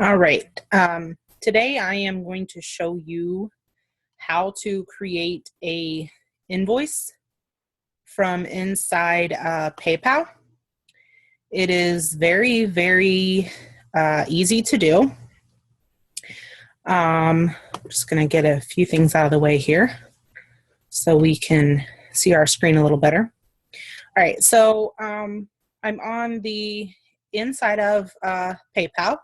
All right. Today I am going to show you how to create a invoice from inside PayPal. It is very easy to do. I'm just going to get a few things out of the way here so we can see our screen a little better. All right, so I'm on the inside of PayPal.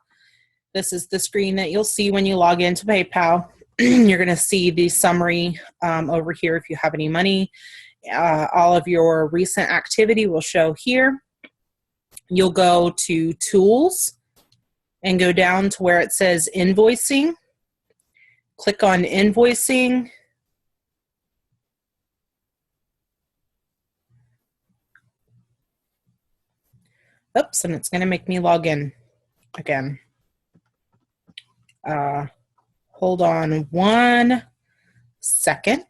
This is the screen that you'll see when you log into PayPal. You're going to see the summary over here if you have any money. All of your recent activity will show here. You'll go to Tools and go down to where it says Invoicing. Click on Invoicing. Oops, and it's going to make me log in again. Hold on 1 second.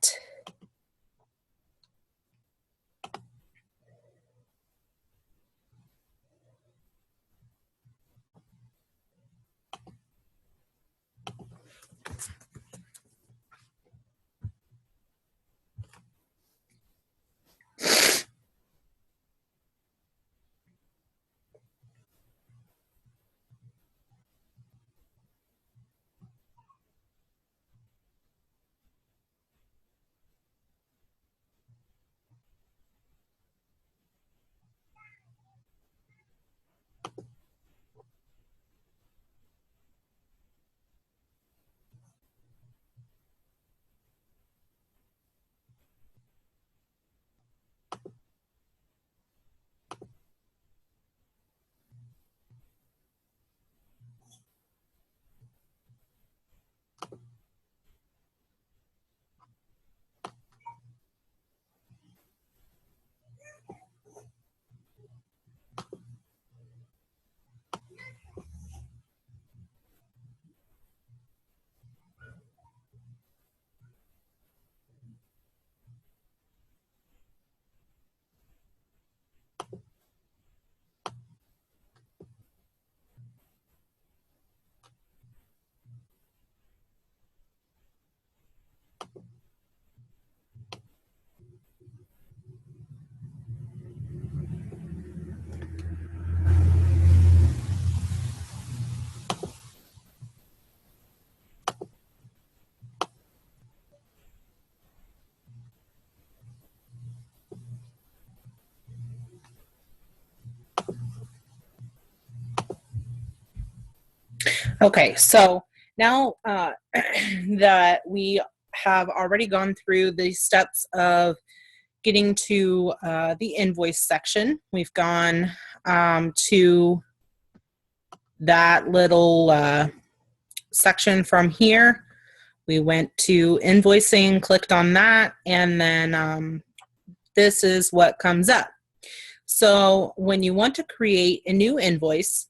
Okay, so now that we have already gone through the steps of getting to the invoice section, we've gone to that little section from here. We went to invoicing, clicked on that, and then this is what comes up. So when you want to create a new invoice,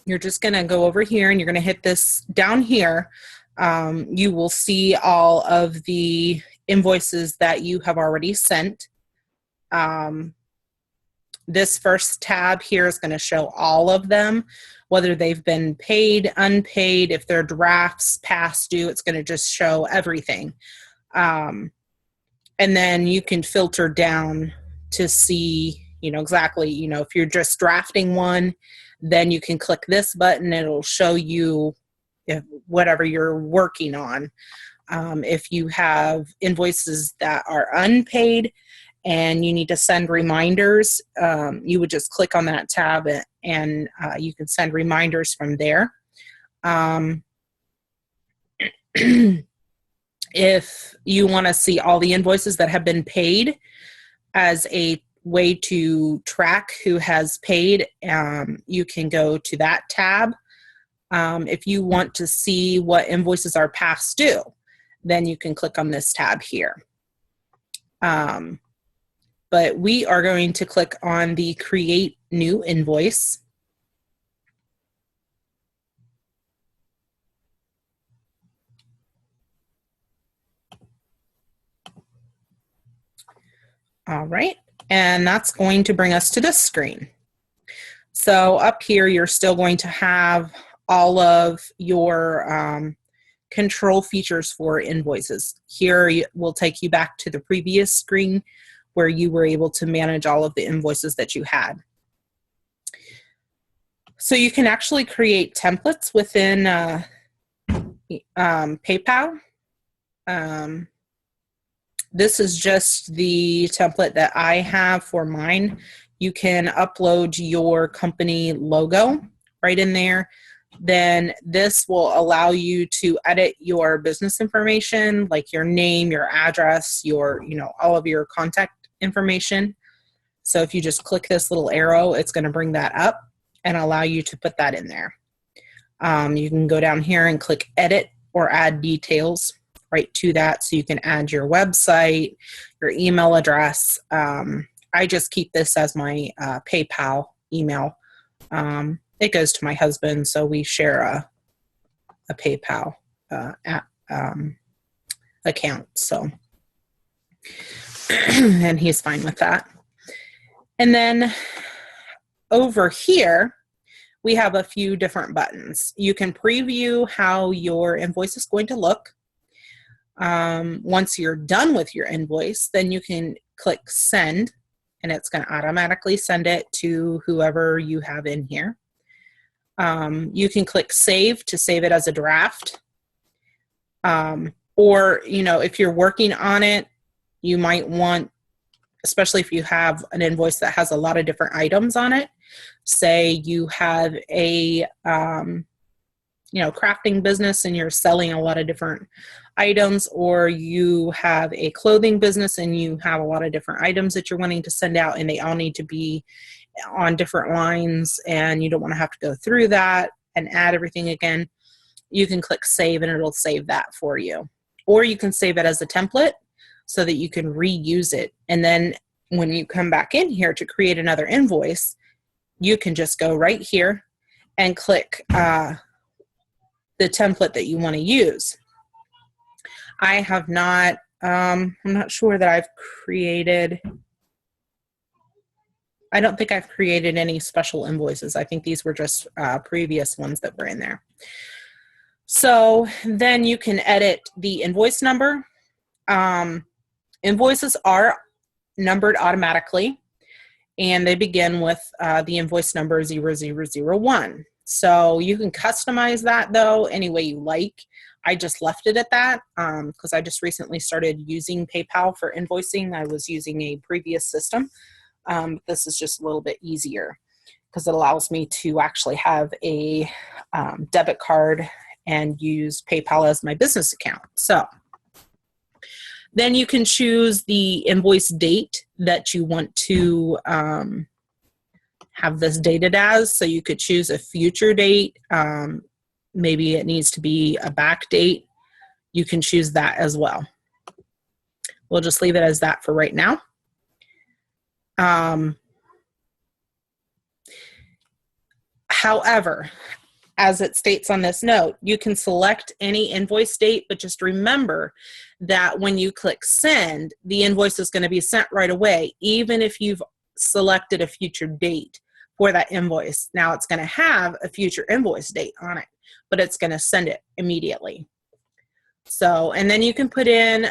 you're just going to go over here and you're going to hit this down here. You will see all of the invoices that you have already sent. This first tab here is going to show all of them, whether they've been paid, unpaid, if they're drafts, past due, it's going to just show everything. And then you can filter down to see, exactly, if you're just drafting one, then you can click this button. It'll show you whatever you're working on. If you have invoices that are unpaid and you need to send reminders, you would just click on that tab and you can send reminders from there. If you want to see all the invoices that have been paid as a way to track who has paid, you can go to that tab. If you want to see what invoices are past due, then you can click on this tab here. But we are going to click on the Create New Invoice. All right. And that's going to bring us to this screen. So up here, you're still going to have all of your control features for invoices. Here will take you back to the previous screen where you were able to manage all of the invoices that you had. So you can actually create templates within PayPal. This is just the template that I have for mine. You can upload your company logo right in there. Then this will allow you to edit your business information, like your name, your address, your, all of your contact information. So if you just click this little arrow, it's going to bring that up and allow you to put that in there. You can go down here and click edit or add details right to that. So you can add your website, your email address. I just keep this as my PayPal email. It goes to my husband, so we share a PayPal account. So, and he's fine with that. And then over here, we have a few different buttons. You can preview how your invoice is going to look. Once you're done with your invoice, then you can click send, and it's going to automatically send it to whoever you have in here. You can click save to save it as a draft. Or, if you're working on it, you might want, especially if you have an invoice that has a lot of different items on it. Say you have a, crafting business and you're selling a lot of different items, or you have a clothing business and you have a lot of different items that you're wanting to send out, and they all need to be on different lines, and you don't want to have to go through that and add everything again. You can click save and it'll save that for you. Or you can save it as a template so that you can reuse it. And then when you come back in here to create another invoice, you can just go right here and click the template that you want to use. I have not, I'm not sure that I've created, I don't think I've created any special invoices. I think these were just previous ones that were in there. So then you can edit the invoice number. Invoices are numbered automatically, and they begin with the invoice number 0001. So you can customize that though any way you like. I just left it at that because I just recently started using PayPal for invoicing. I was using a previous system. This is just a little bit easier because it allows me to actually have a debit card and use PayPal as my business account. So then you can choose the invoice date that you want to have this dated as. So you could choose a future date. Maybe it needs to be a back date. You can choose that as well. We'll just leave it as that for right now. However, as it states on this note, you can select any invoice date, but just remember that when you click send, the invoice is going to be sent right away, even if you've selected a future date for that invoice. Now it's going to have a future invoice date on it, but it's going to send it immediately. So, and then you can put in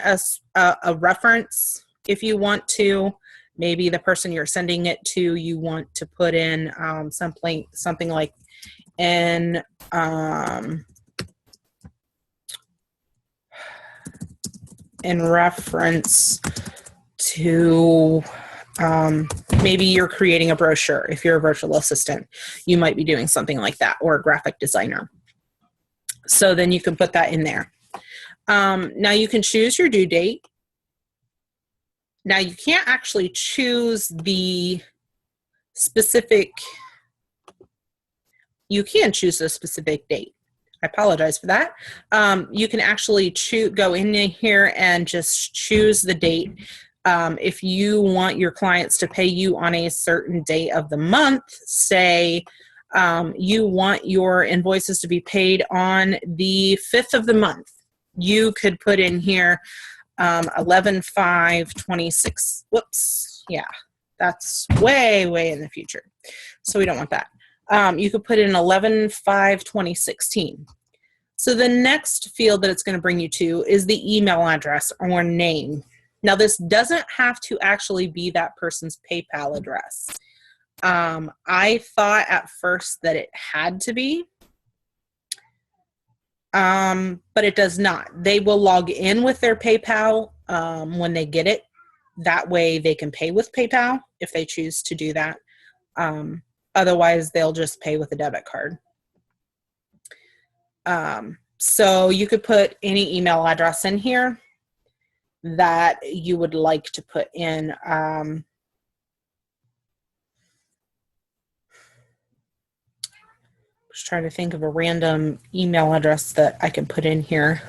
a reference if you want to. Maybe the person you're sending it to, you want to put in something like in reference to maybe you're creating a brochure. If you're a virtual assistant, you might be doing something like that, or a graphic designer. So then you can put that in there. Now you can choose your due date. Now you can't actually choose the specific, you can choose a specific date. I apologize for that. You can actually go in here and just choose the date. If you want your clients to pay you on a certain day of the month, say you want your invoices to be paid on the 5th of the month, you could put in here 11/5/26. Whoops. Yeah, that's way in the future. So we don't want that. You could put in 11/5/2016. So the next field that it's going to bring you to is the email address or name. Now this doesn't have to actually be that person's PayPal address. I thought at first that it had to be, but it does not. They will log in with their PayPal when they get it. That way they can pay with PayPal if they choose to do that. Otherwise, they'll just pay with a debit card. So you could put any email address in here that you would like to put in. Just trying to think of a random email address that I can put in here.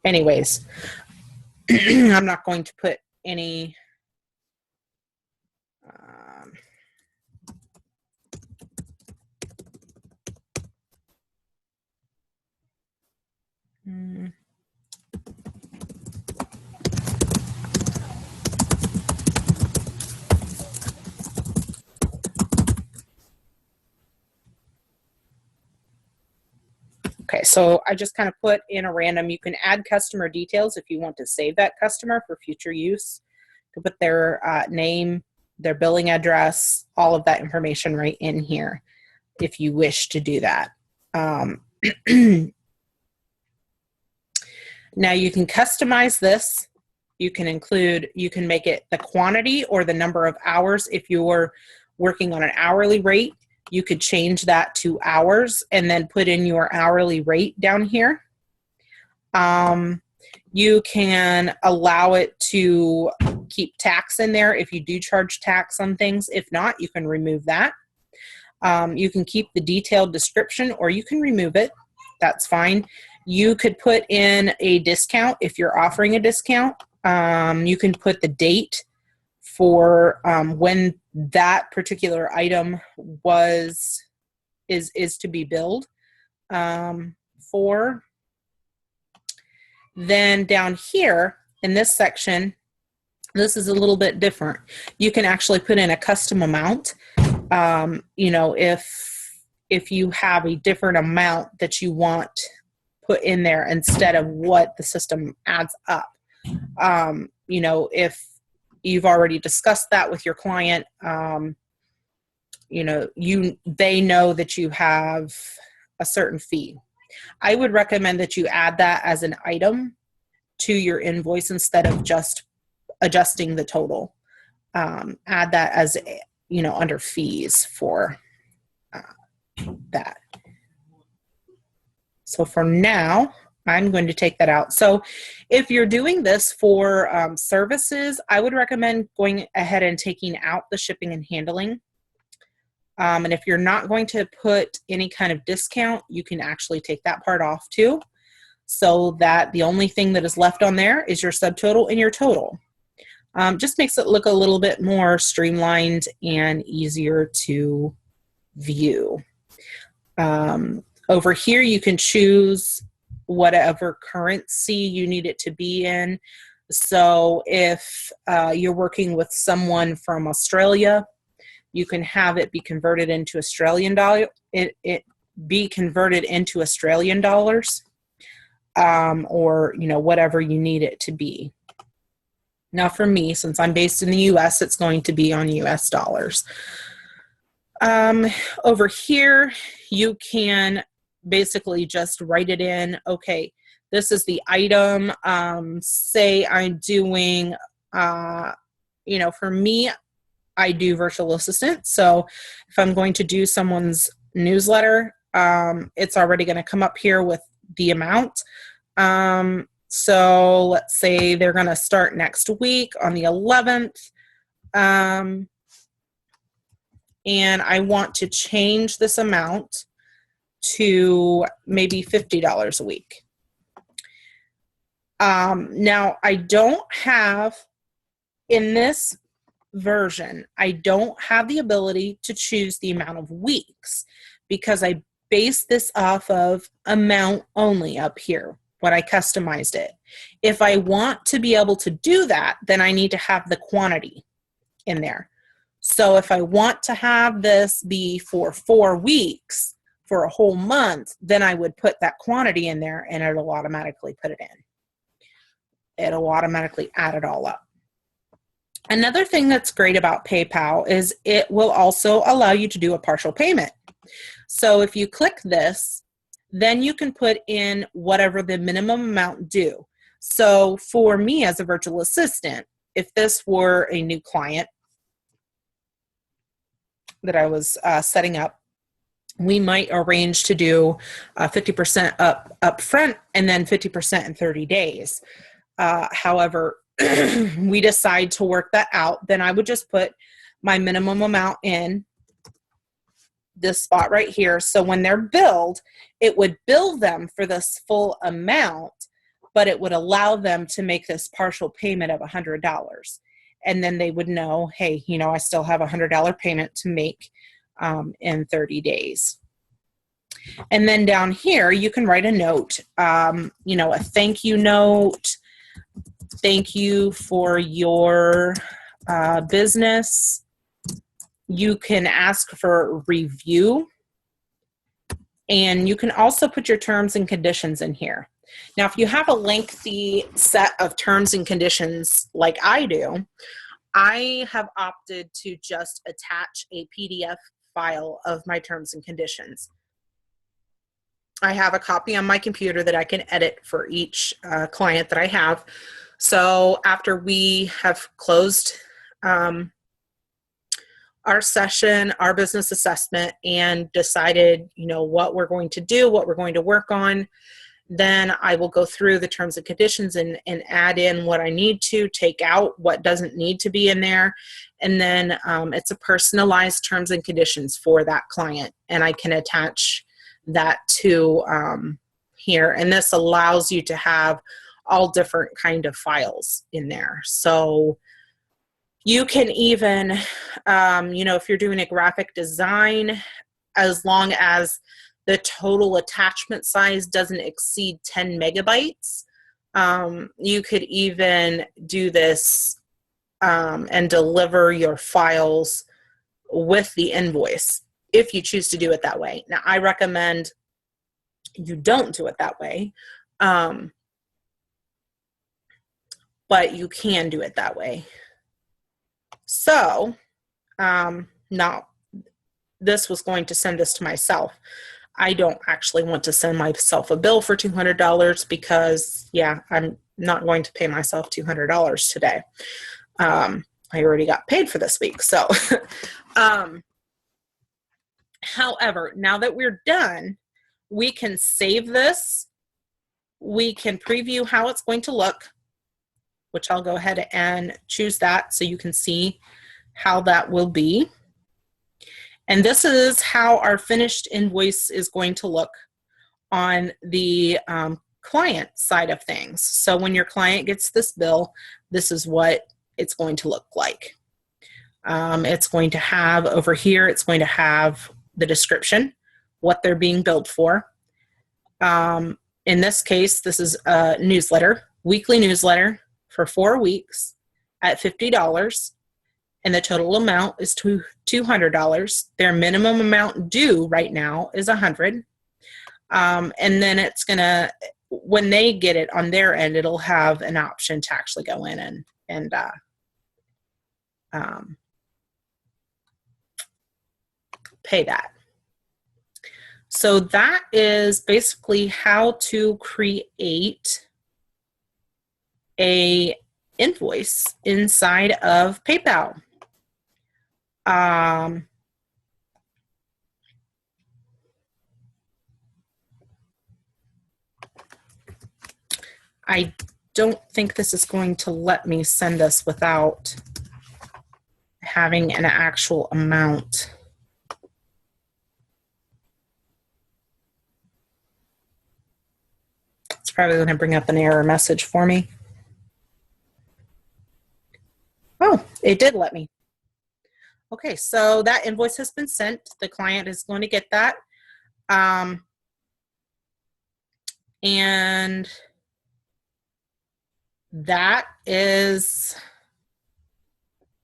Anyways, I'm not going to put any. Okay, so I just kind of put in a random. You can add customer details if you want to save that customer for future use. You can put their name, their billing address, all of that information right in here if you wish to do that. Now you can customize this. You can make it the quantity or the number of hours. If you're working on an hourly rate, you could change that to hours and then put in your hourly rate down here. You can allow it to keep tax in there if you do charge tax on things. If not, you can remove that. You can keep the detailed description or you can remove it. That's fine. You could put in a discount if you're offering a discount. You can put the date for when that particular item is to be billed for. Then down here in this section, this is a little bit different. You can actually put in a custom amount. You know, if you have a different amount that you want put in there instead of what the system adds up. You know, if you've already discussed that with your client, you know, they know that you have a certain fee. I would recommend that you add that as an item to your invoice instead of just adjusting the total. Add that as, you know, under fees for that. So for now, I'm going to take that out. So if you're doing this for services, I would recommend going ahead and taking out the shipping and handling. And if you're not going to put any kind of discount, you can actually take that part off too, so that the only thing that is left on there is your subtotal and your total. Just makes it look a little bit more streamlined and easier to view. Over here, you can choose whatever currency you need it to be in. So if you're working with someone from Australia, you can have it be converted into Australian dollar. It be converted into Australian dollars, or you know, whatever you need it to be. Now, for me, since I'm based in the U.S., it's going to be on U.S. dollars. Over here, you can basically just write it in. Okay, this is the item. Say I'm doing, you know, for me, I do virtual assistant. So if I'm going to do someone's newsletter, it's already going to come up here with the amount. So let's say they're going to start next week on the 11th. And I want to change this amount to maybe $50 a week. Now, I don't have, in this version, I don't have the ability to choose the amount of weeks because I base this off of amount only up here when I customized it. If I want to be able to do that, then I need to have the quantity in there. So if I want to have this be for 4 weeks, for a whole month, then I would put that quantity in there and it'll automatically put it in. It'll automatically add it all up. Another thing that's great about PayPal is it will also allow you to do a partial payment. So if you click this, then you can put in whatever the minimum amount due. So for me as a virtual assistant, if this were a new client that I was setting up, we might arrange to do 50% up front and then 50% in 30 days. However, we decide to work that out, then I would just put my minimum amount in this spot right here. So when they're billed, it would bill them for this full amount, but it would allow them to make this partial payment of $100. And then they would know, hey, you know, I still have a $100 payment to make in 30 days. And then down here, you can write a note, you know, a thank you note. Thank you for your business. You can ask for a review. And you can also put your terms and conditions in here. Now, if you have a lengthy set of terms and conditions like I do, I have opted to just attach a PDF file of my terms and conditions. I have a copy on my computer that I can edit for each client that I have. So after we have closed our session, our business assessment, and decided, you know, what we're going to do, what we're going to work on, then I will go through the terms and conditions and add in what I need to, take out what doesn't need to be in there. And then it's a personalized terms and conditions for that client. And I can attach that to here. And this allows you to have all different kind of files in there. So you can even, you know, if you're doing a graphic design, as long as the total attachment size doesn't exceed 10 megabytes, you could even do this and deliver your files with the invoice if you choose to do it that way. Now, I recommend you don't do it that way, but you can do it that way. So now this was going to send this to myself. I don't actually want to send myself a bill for $200 because, yeah, I'm not going to pay myself $200 today. I already got paid for this week. So, however, now that we're done, we can save this. We can preview how it's going to look, which I'll go ahead and choose that so you can see how that will be. And this is how our finished invoice is going to look on the client side of things. So when your client gets this bill, this is what it's going to look like. It's going to have over here, it's going to have the description, what they're being billed for. In this case, this is a newsletter, weekly newsletter for 4 weeks at $50. And the total amount is $200. Their minimum amount due right now is $100. And then it's gonna, when they get it on their end, it'll have an option to actually go in and pay that. So that is basically how to create a invoice inside of PayPal. I don't think this is going to let me send this without having an actual amount. It's probably going to bring up an error message for me. Oh, it did let me. Okay, so that invoice has been sent. The client is going to get that. And that is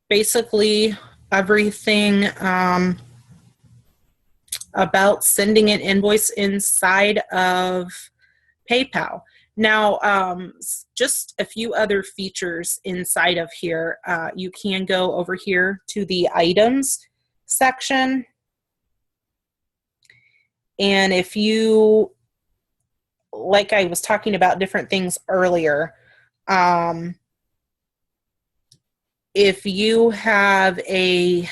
basically everything about sending an invoice inside of PayPal. Now, just a few other features inside of here. You can go over here to the items section. And if you, like I was talking about different things earlier, if you have a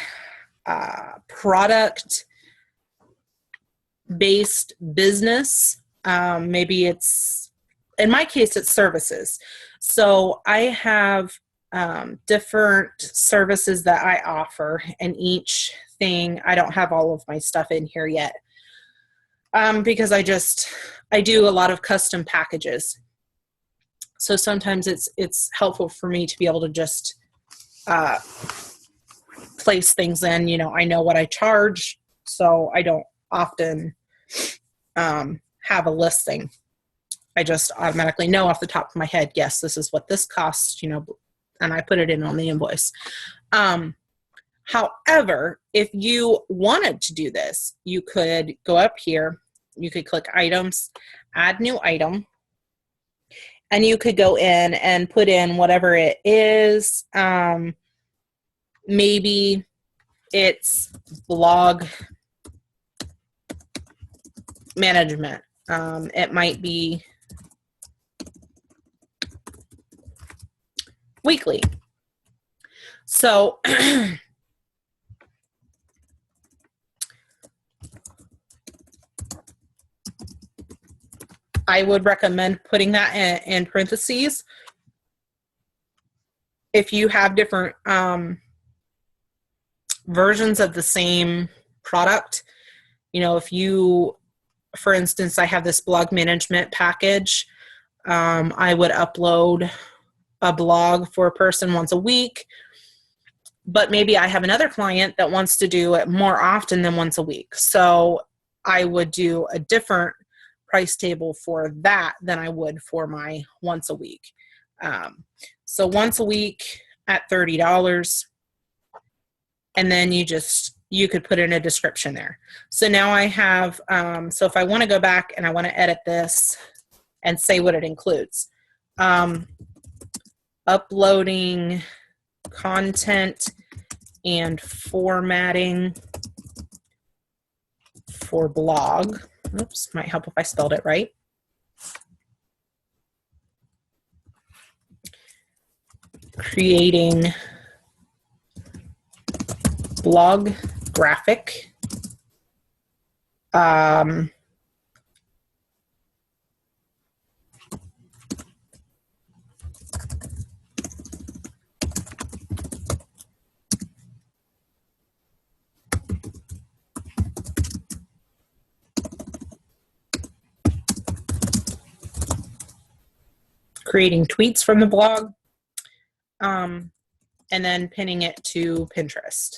product-based business, maybe it's, in my case, it's services. So I have different services that I offer, and each thing, I don't have all of my stuff in here yet because I do a lot of custom packages. So sometimes it's helpful for me to be able to just place things in. You know, I know what I charge, so I don't often have a listing. I just automatically know off the top of my head, yes, this is what this costs, you know, and I put it in on the invoice. However, if you wanted to do this, you could go up here, you could click items, add new item, and you could go in and put in whatever it is. Maybe it's blog management. It might be weekly. So I would recommend putting that in parentheses. If you have different versions of the same product, you know, if you, for instance, I have this blog management package, I would upload a blog for a person once a week, but maybe I have another client that wants to do it more often than once a week. So I would do a different price table for that than I would for my once a week. So once a week at $30, and then you could put in a description there. So now I have, so if I want to go back and I want to edit this and say what it includes, uploading content and formatting for blog. Oops, might help if I spelled it right. Creating blog graphic. Creating tweets from the blog, and then pinning it to Pinterest.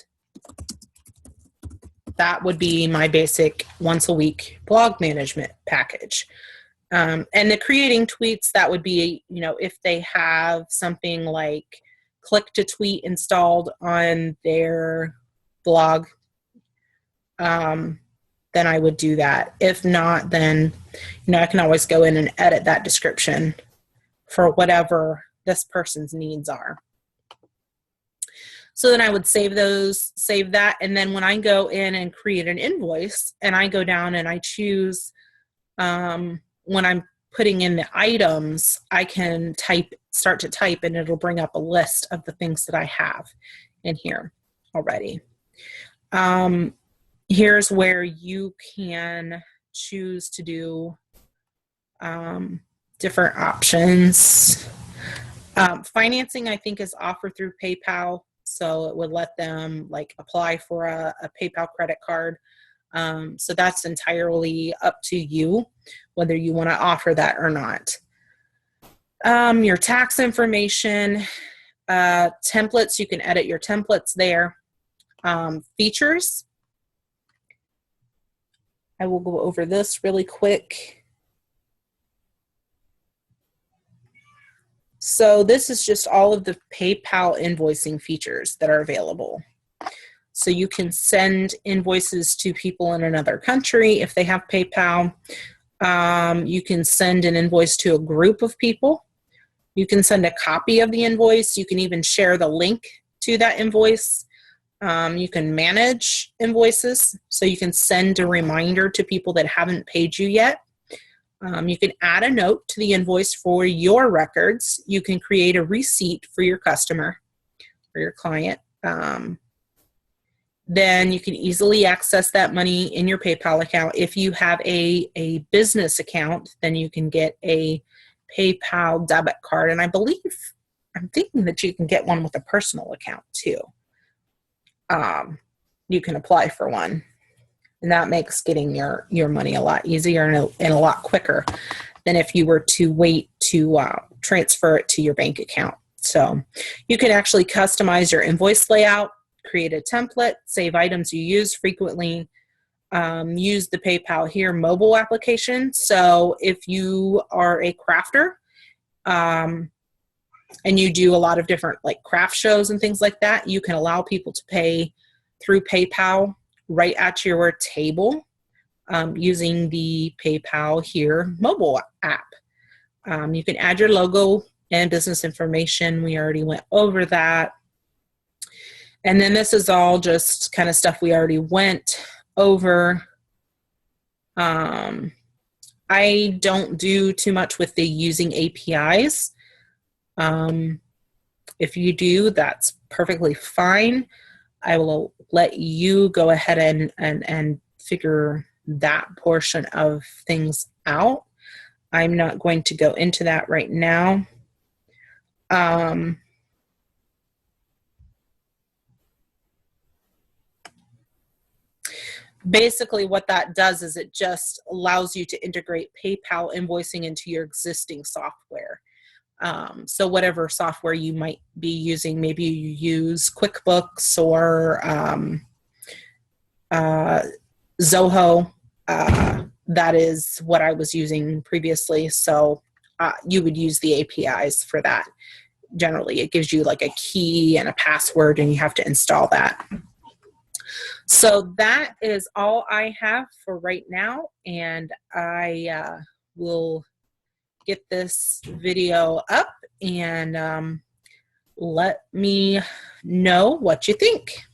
That would be my basic once a week blog management package. And the creating tweets, that would be, you know, if they have something like click to tweet installed on their blog, then I would do that. If not, then, you know, I can always go in and edit that description for whatever this person's needs are. So then I would save that. And then when I go in and create an invoice and I go down and I choose, when I'm putting in the items, I can start to type, and it'll bring up a list of the things that I have in here already. Here's where you can choose to do different options. Financing, I think, is offered through PayPal, so it would let them like apply for a PayPal credit card. So that's entirely up to you whether you want to offer that or not. Your tax information, templates, you can edit your templates there. Features, I will go over this really quick. So this is just all of the PayPal invoicing features that are available. So you can send invoices to people in another country if they have PayPal. You can send an invoice to a group of people. You can send a copy of the invoice. You can even share the link to that invoice. You can manage invoices, so you can send a reminder to people that haven't paid you yet. You can add a note to the invoice for your records. You can create a receipt for your customer or your client. Then you can easily access that money in your PayPal account. If you have a business account, then you can get a PayPal debit card. And I'm thinking that you can get one with a personal account too. You can apply for one. And that makes getting your money a lot easier and a lot quicker than if you were to wait to transfer it to your bank account. So you can actually customize your invoice layout, create a template, save items you use frequently, use the PayPal Here mobile application. So if you are a crafter and you do a lot of different like craft shows and things like that, you can allow people to pay through PayPal right at your table using the PayPal Here mobile app. You can add your logo and business information. We already went over that. And then this is all just kind of stuff we already went over. I don't do too much with the using APIs. If you do, that's perfectly fine. I will let you go ahead and figure that portion of things out. I'm not going to go into that right now. Basically what that does is it just allows you to integrate PayPal invoicing into your existing software. So whatever software you might be using, maybe you use QuickBooks or Zoho. That is what I was using previously. So you would use the APIs for that. Generally, it gives you like a key and a password, and you have to install that. So that is all I have for right now, and I will get this video up and let me know what you think.